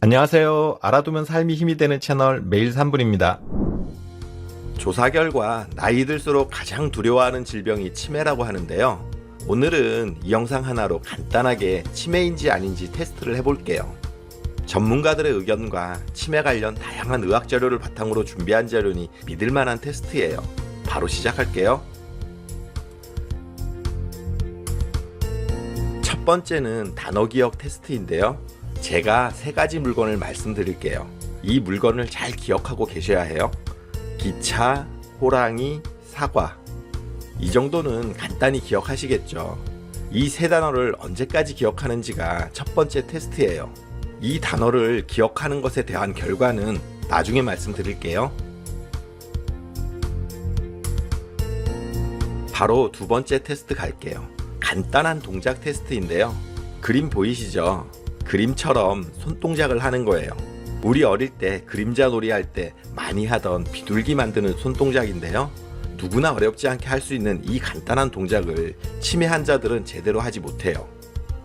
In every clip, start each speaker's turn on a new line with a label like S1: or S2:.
S1: 안녕하세요. 알아두면 삶이 힘이 되는 채널 매일 3분입니다. 조사 결과 나이 들수록 가장 두려워하는 질병이 치매라고 하는데요. 오늘은 이 영상 하나로 간단하게 치매인지 아닌지 테스트를 해볼게요. 전문가들의 의견과 치매 관련 다양한 의학 자료를 바탕으로 준비한 자료니 믿을만한 테스트예요. 바로 시작할게요. 첫 번째는 단어 기억 테스트인데요. 제가 세 가지 물건을 말씀드릴게요. 이 물건을 잘 기억하고 계셔야 해요. 기차, 호랑이, 사과. 이 정도는 간단히 기억하시겠죠. 이 세 단어를 언제까지 기억하는지가 첫 번째 테스트예요. 이 단어를 기억하는 것에 대한 결과는 나중에 말씀드릴게요. 바로 두 번째 테스트 갈게요. 간단한 동작 테스트인데요. 그림 보이시죠? 그림처럼 손동작을 하는 거예요. 우리 어릴 때 그림자 놀이 할 때 많이 하던 비둘기 만드는 손동작인데요. 누구나 어렵지 않게 할 수 있는 이 간단한 동작을 치매 환자들은 제대로 하지 못해요.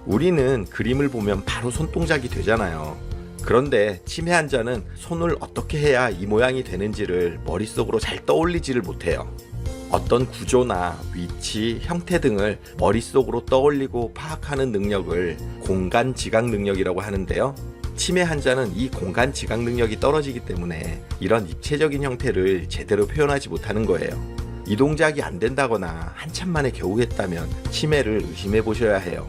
S1: 우리는 그림을 보면 바로 손동작이 되잖아요. 그런데 치매 환자는 손을 어떻게 해야 이 모양이 되는지를 머릿속으로 잘 떠올리지를 못해요. 어떤 구조나 위치, 형태 등을 머릿속으로 떠올리고 파악하는 능력을 공간 지각 능력이라고 하는데요. 치매 환자는 이 공간 지각 능력이 떨어지기 때문에 이런 입체적인 형태를 제대로 표현하지 못하는 거예요. 이 동작이 안 된다거나 한참 만에 겨우 했다면 치매를 의심해 보셔야 해요.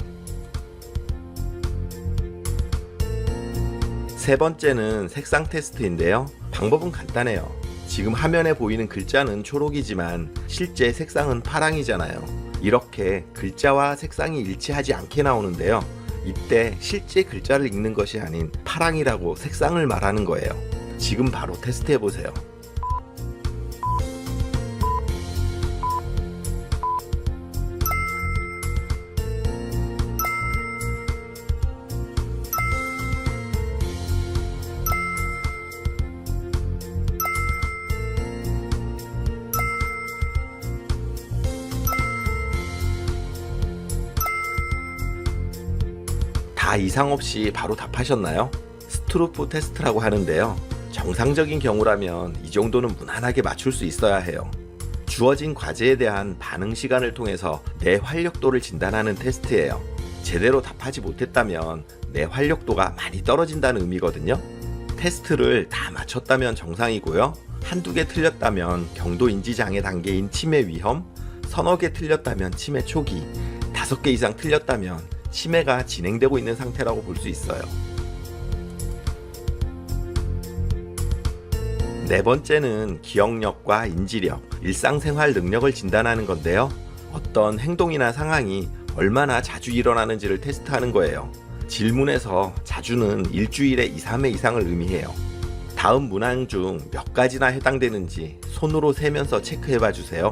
S1: 세 번째는 색상 테스트인데요. 방법은 간단해요. 지금 화면에 보이는 글자는 초록이지만 실제 색상은 파랑이잖아요. 이렇게 글자와 색상이 일치하지 않게 나오는데요. 이때 실제 글자를 읽는 것이 아닌 파랑이라고 색상을 말하는 거예요. 지금 바로 테스트해 보세요. 다 이상 없이 바로 답하셨나요? 스트루프 테스트라고 하는데요. 정상적인 경우라면 이 정도는 무난하게 맞출 수 있어야 해요. 주어진 과제에 대한 반응 시간을 통해서 내 활력도를 진단하는 테스트예요. 제대로 답하지 못했다면 내 활력도가 많이 떨어진다는 의미거든요. 테스트를 다 맞췄다면 정상이고요. 한두 개 틀렸다면 경도 인지 장애 단계인 치매 위험, 서너 개 틀렸다면 치매 초기, 5개 이상 틀렸다면 치매가 진행되고 있는 상태라고 볼 수 있어요. 네 번째는 기억력과 인지력, 일상생활 능력을 진단하는 건데요. 어떤 행동이나 상황이 얼마나 자주 일어나는지를 테스트하는 거예요. 질문에서 자주는 일주일에 2, 3회 이상을 의미해요. 다음 문항 중 몇 가지나 해당되는지 손으로 세면서 체크해 봐 주세요.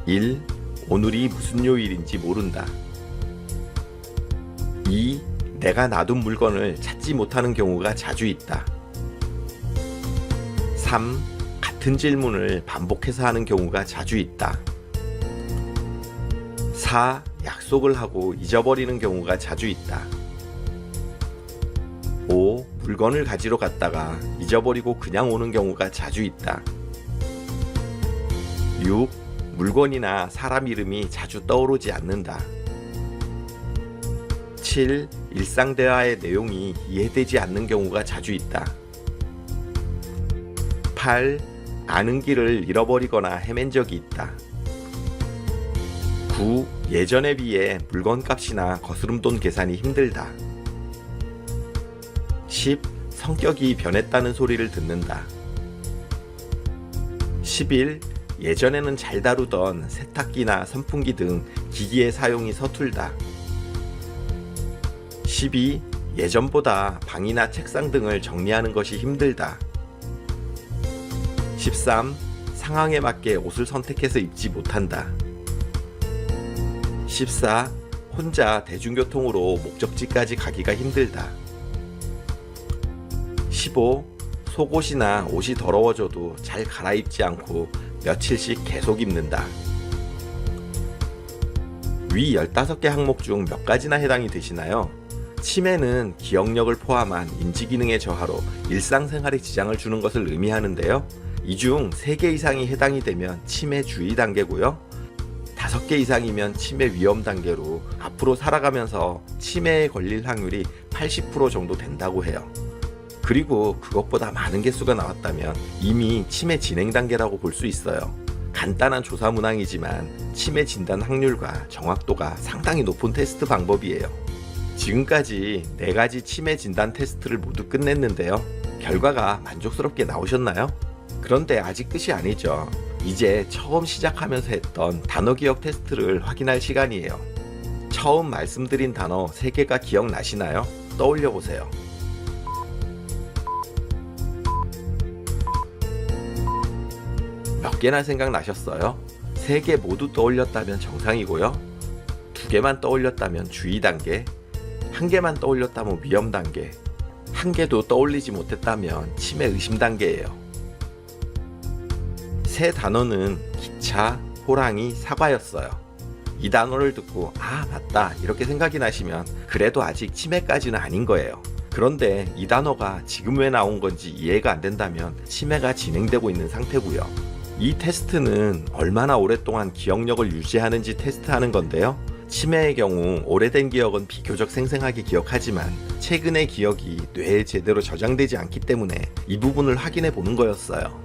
S1: 1. 오늘이 무슨 요일인지 모른다. 2. 내가 놔둔 물건을 찾지 못하는 경우가 자주 있다. 3. 같은 질문을 반복해서 하는 경우가 자주 있다. 4. 약속을 하고 잊어버리는 경우가 자주 있다. 5. 물건을 가지러 갔다가 잊어버리고 그냥 오는 경우가 자주 있다. 6. 물건이나 사람 이름이 자주 떠오르지 않는다. 7. 일상 대화의 내용이 이해되지 않는 경우가 자주 있다. 8. 아는 길을 잃어버리거나 헤맨 적이 있다. 9. 예전에 비해 물건값이나 거스름돈 계산이 힘들다. 10. 성격이 변했다는 소리를 듣는다. 11. 예전에는 잘 다루던 세탁기나 선풍기 등 기기의 사용이 서툴다. 12. 예전보다 방이나 책상 등을 정리하는 것이 힘들다. 13. 상황에 맞게 옷을 선택해서 입지 못한다. 14. 혼자 대중교통으로 목적지까지 가기가 힘들다. 15. 속옷이나 옷이 더러워져도 잘 갈아입지 않고 며칠씩 계속 입는다. 위 15개 항목 중 몇 가지나 해당이 되시나요? 치매는 기억력을 포함한 인지기능의 저하로 일상생활에 지장을 주는 것을 의미하는데요. 이 중 3개 이상이 해당이 되면 치매 주의 단계고요. 5개 이상이면 치매 위험 단계로 앞으로 살아가면서 치매에 걸릴 확률이 80% 정도 된다고 해요. 그리고 그것보다 많은 개수가 나왔다면 이미 치매 진행 단계라고 볼 수 있어요. 간단한 조사 문항이지만 치매 진단 확률과 정확도가 상당히 높은 테스트 방법이에요. 지금까지 4가지 치매 진단 테스트를 모두 끝냈는데요. 결과가 만족스럽게 나오셨나요? 그런데 아직 끝이 아니죠. 이제 처음 시작하면서 했던 단어 기억 테스트를 확인할 시간이에요. 처음 말씀드린 단어 3개가 기억나시나요? 떠올려 보세요. 몇 개나 생각나셨어요? 3개 모두 떠올렸다면 정상이고요. 2개만 떠올렸다면 주의 단계, 1개만 떠올렸다면 위험 단계, 1개도 떠올리지 못했다면 치매 의심 단계예요. 세 단어는 기차, 호랑이, 사과였어요. 이 단어를 듣고 아 맞다 이렇게 생각이 나시면 그래도 아직 치매까지는 아닌 거예요. 그런데 이 단어가 지금 왜 나온 건지 이해가 안 된다면 치매가 진행되고 있는 상태고요. 이 테스트는 얼마나 오랫동안 기억력을 유지하는지 테스트하는 건데요. 치매의 경우 오래된 기억은 비교적 생생하게 기억하지만 최근의 기억이 뇌에 제대로 저장되지 않기 때문에 이 부분을 확인해 보는 거였어요.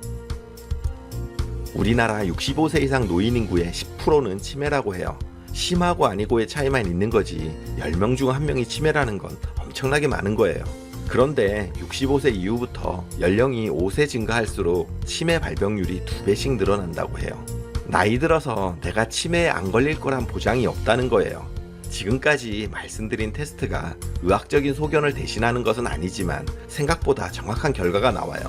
S1: 우리나라 65세 이상 노인 인구의 10%는 치매라고 해요. 심하고 아니고의 차이만 있는 거지 10명 중 1명이 치매라는 건 엄청나게 많은 거예요. 그런데 65세 이후부터 연령이 5세 증가할수록 치매 발병률이 2배씩 늘어난다고 해요. 나이 들어서 내가 치매에 안 걸릴 거란 보장이 없다는 거예요. 지금까지 말씀드린 테스트가 의학적인 소견을 대신하는 것은 아니지만 생각보다 정확한 결과가 나와요.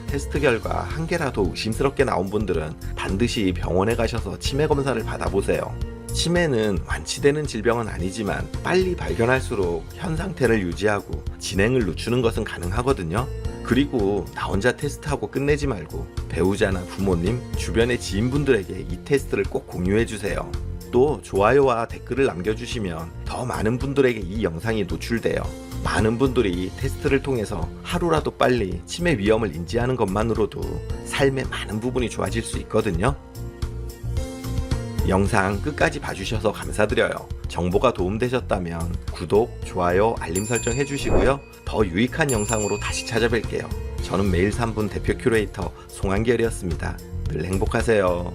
S1: 테스트 결과 1개라도 의심스럽게 나온 분들은 반드시 병원에 가셔서 치매 검사를 받아보세요. 치매는 완치되는 질병은 아니지만 빨리 발견할수록 현 상태를 유지하고 진행을 늦추는 것은 가능하거든요. 그리고 나 혼자 테스트하고 끝내지 말고 배우자나 부모님, 주변의 지인분들에게 이 테스트를 꼭 공유해주세요. 또 좋아요와 댓글을 남겨주시면 더 많은 분들에게 이 영상이 노출돼요. 많은 분들이 테스트를 통해서 하루라도 빨리 치매 위험을 인지하는 것만으로도 삶의 많은 부분이 좋아질 수 있거든요. 영상 끝까지 봐주셔서 감사드려요. 정보가 도움되셨다면 구독, 좋아요, 알림 설정 해주시고요. 더 유익한 영상으로 다시 찾아뵐게요. 저는 매일 3분 대표 큐레이터 송한결이었습니다. 늘 행복하세요.